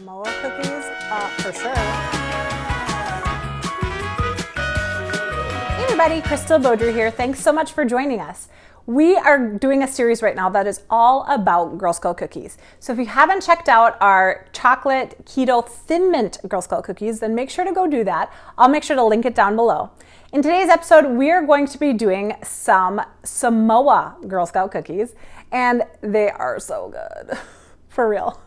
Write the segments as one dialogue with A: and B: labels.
A: Samoa cookies, for sure. Hey everybody, Crystal Bodger here. Thanks so much for joining us. We are doing a series right now that is all about Girl Scout cookies. So if you haven't checked out our chocolate keto thin mint Girl Scout cookies, then make sure to go do that. I'll make sure to link it down below. In today's episode, we are going to be doing some Samoa Girl Scout cookies, and they are so good. For real.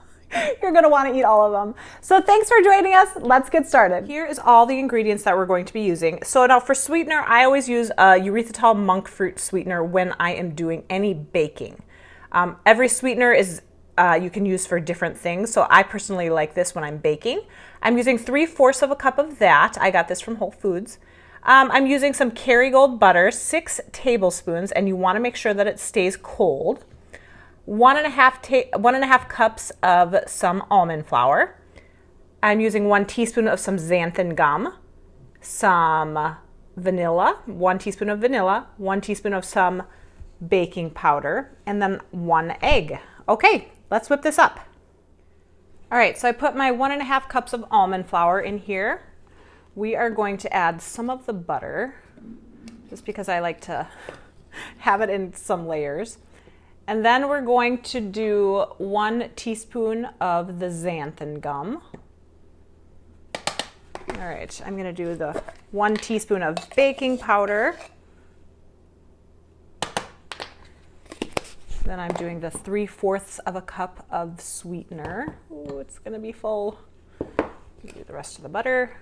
A: You're gonna want to eat all of them. So thanks for joining us. Let's get started. Here is all the ingredients that we're going to be using. So now for sweetener, I always use erythritol monk fruit sweetener when I am doing any baking. Every sweetener is you can use for different things. So I personally like this when I'm baking. I'm using 3/4 of a cup of that. I got this from Whole Foods. I'm using some Kerrygold butter, 6 tablespoons, and you want to make sure that it stays cold. 1.5 cups of some almond flour. I'm using 1 teaspoon of some xanthan gum, some vanilla, 1 teaspoon of vanilla, 1 teaspoon of some baking powder, and then 1 egg. Okay, let's whip this up. All right, so I put my 1.5 cups of almond flour in here. We are going to add some of the butter, just because I like to have it in some layers. And then we're going to do 1 teaspoon of the xanthan gum. All right, I'm gonna do the 1 teaspoon of baking powder. Then I'm doing the 3/4 of a cup of sweetener. Ooh, it's gonna be full. Do the rest of the butter.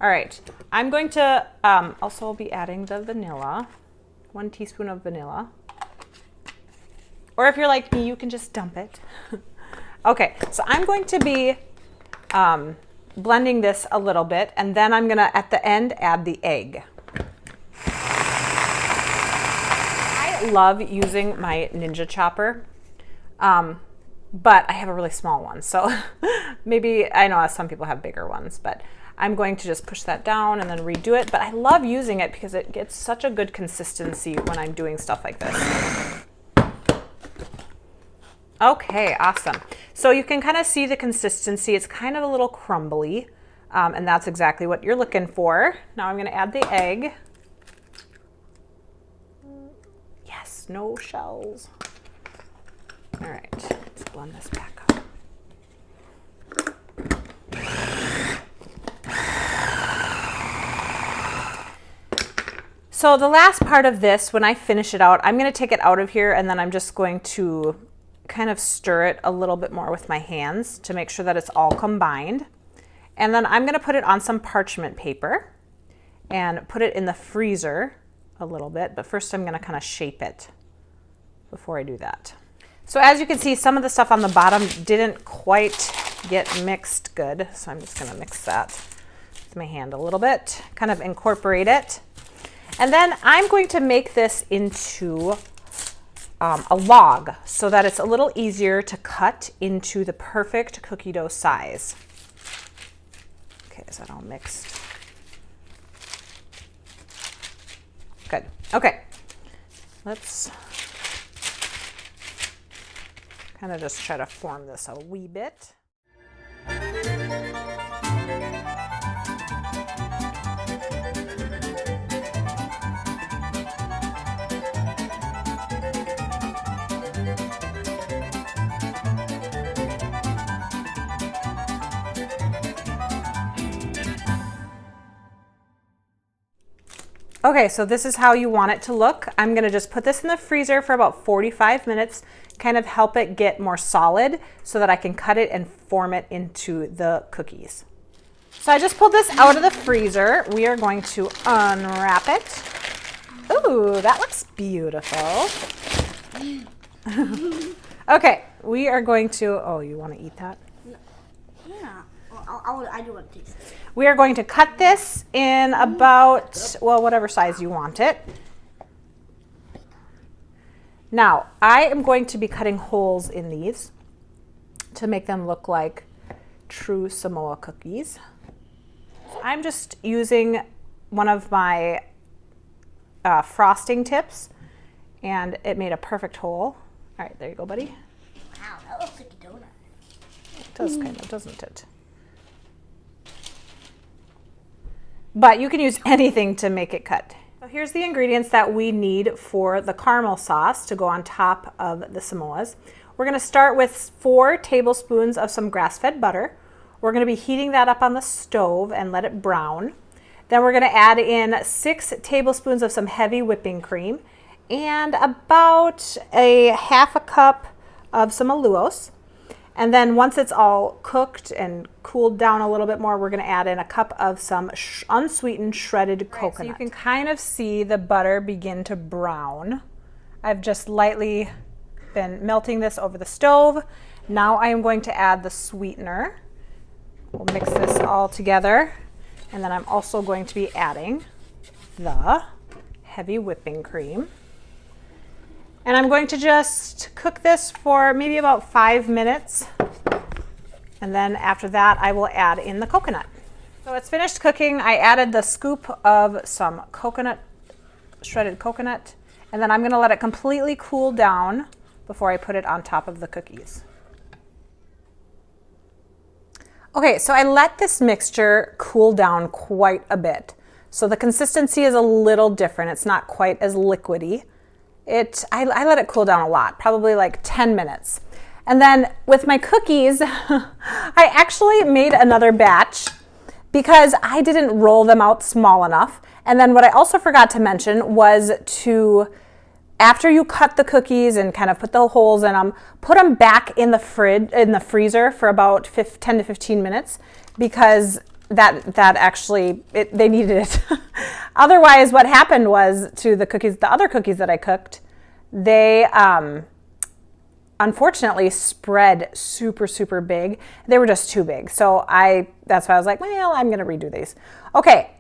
A: All right, I'm going to also be adding the vanilla, 1 teaspoon of vanilla. Or if you're like me, you can just dump it. Okay, so I'm going to be blending this a little bit, and then I'm gonna, at the end, add the egg. I love using my Ninja chopper, but I have a really small one, so maybe, I know some people have bigger ones, but I'm going to just push that down and then redo it. But I love using it because it gets such a good consistency when I'm doing stuff like this. Okay, awesome. So you can kind of see the consistency. It's kind of a little crumbly, and that's exactly what you're looking for. Now I'm gonna add the egg. Yes, no shells. All right, let's blend this back up. So the last part of this, when I finish it out, I'm gonna take it out of here, and then I'm just going to kind of stir it a little bit more with my hands to make sure that it's all combined. And then I'm gonna put it on some parchment paper and put it in the freezer a little bit, but first I'm gonna kind of shape it before I do that. So as you can see, some of the stuff on the bottom didn't quite get mixed good, so I'm just gonna mix that with my hand a little bit, kind of incorporate it. And then I'm going to make this into a log so that it's a little easier to cut into the perfect cookie dough size. Okay, is that all mixed? Good. Okay, let's kind of just try to form this a wee bit. Okay, so this is how you want it to look. I'm gonna just put this in the freezer for about 45 minutes, kind of help it get more solid so that I can cut it and form it into the cookies. So I just pulled this out of the freezer. We are going to unwrap it. Ooh, that looks beautiful. Okay, we are going to, oh, you wanna eat that?
B: Yeah, well, I do want to taste it.
A: We are going to cut this in about, well, whatever size you want it. Now, I am going to be cutting holes in these to make them look like true Samoa cookies. I'm just using one of my frosting tips, and it made a perfect hole. All right, there you go, buddy.
B: Wow, that looks like a donut.
A: does kind of, doesn't it? But you can use anything to make it cut. So here's the ingredients that we need for the caramel sauce to go on top of the Samoas. We're going to start with 4 tablespoons of some grass-fed butter. We're going to be heating that up on the stove and let it brown. Then we're going to add in 6 tablespoons of some heavy whipping cream and about a half a cup of some Allulose. And then once it's all cooked and cooled down a little bit more, we're going to add in a cup of some unsweetened shredded coconut. So you can kind of see the butter begin to brown. I've just lightly been melting this over the stove. Now I am going to add the sweetener. We'll mix this all together. And then I'm also going to be adding the heavy whipping cream. And I'm going to just cook this for maybe about 5 minutes. And then after that, I will add in the coconut. So it's finished cooking. I added the scoop of some coconut, shredded coconut, and then I'm going to let it completely cool down before I put it on top of the cookies. Okay, so I let this mixture cool down quite a bit. So the consistency is a little different. It's not quite as liquidy. I let it cool down a lot, probably like 10 minutes. And then with my cookies, I actually made another batch because I didn't roll them out small enough. And then what I also forgot to mention was to, after you cut the cookies and kind of put the holes in them, put them back in the freezer for about 10 to 15 minutes because that actually, they needed it. Otherwise, what happened was to the cookies, the other cookies that I cooked, they unfortunately spread super, super big. They were just too big. So that's why I was like, well, I'm gonna redo these. Okay,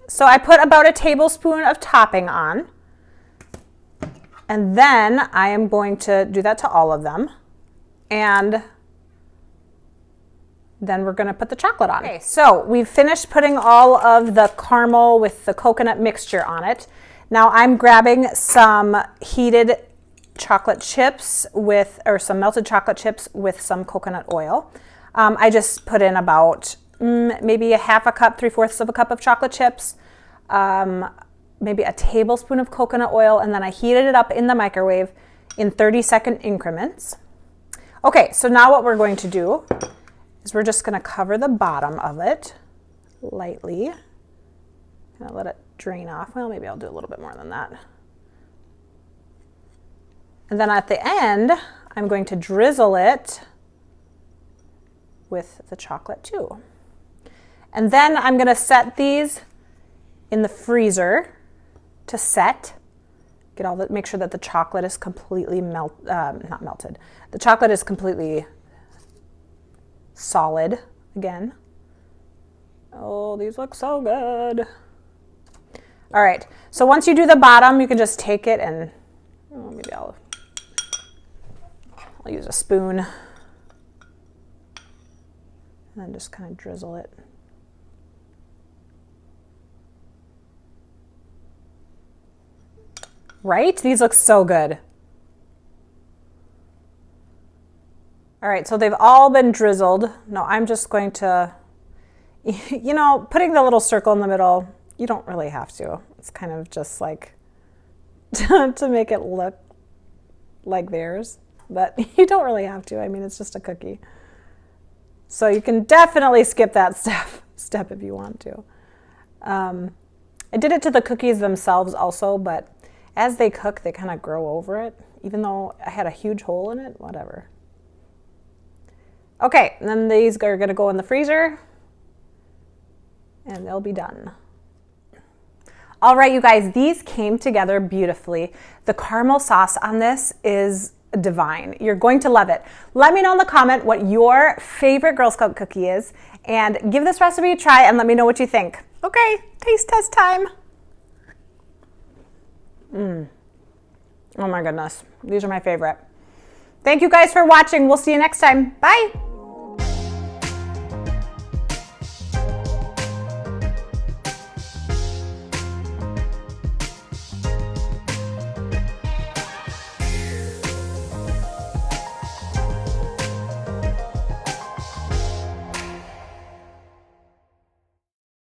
A: so I put about a tablespoon of topping on. And then I am going to do that to all of them. And then we're going to put the chocolate on. Okay, so we've finished putting all of the caramel with the coconut mixture on it. Now I'm grabbing some heated chocolate chips or some melted chocolate chips with some coconut oil. I just put in about maybe a half a cup, 3/4 of a cup of chocolate chips, maybe a tablespoon of coconut oil, and then I heated it up in the microwave in 30-second increments. Okay, so now what we're going to do is we're just going to cover the bottom of it lightly. Kind of let it drain off. Well, maybe I'll do a little bit more than that. And then at the end, I'm going to drizzle it with the chocolate too. And then I'm going to set these in the freezer to set. Make sure that the chocolate is completely not melted. The chocolate is completely solid again. Oh, these look so good. All right, so once you do the bottom, you can just take it and maybe I'll use a spoon and then just kind of drizzle it. Right? These look so good. All right, so they've all been drizzled. Now I'm just going to, putting the little circle in the middle, you don't really have to. It's kind of just like to make it look like theirs, but you don't really have to. I mean, it's just a cookie. So you can definitely skip that step if you want to. I did it to the cookies themselves also, but as they cook, they kind of grow over it, even though I had a huge hole in it, whatever. Okay, and then these are gonna go in the freezer and they'll be done. All right, you guys, these came together beautifully. The caramel sauce on this is divine. You're going to love it. Let me know in the comment what your favorite Girl Scout cookie is and give this recipe a try and let me know what you think. Okay, taste test time. Oh my goodness, these are my favorite. Thank you guys for watching. We'll see you next time. Bye.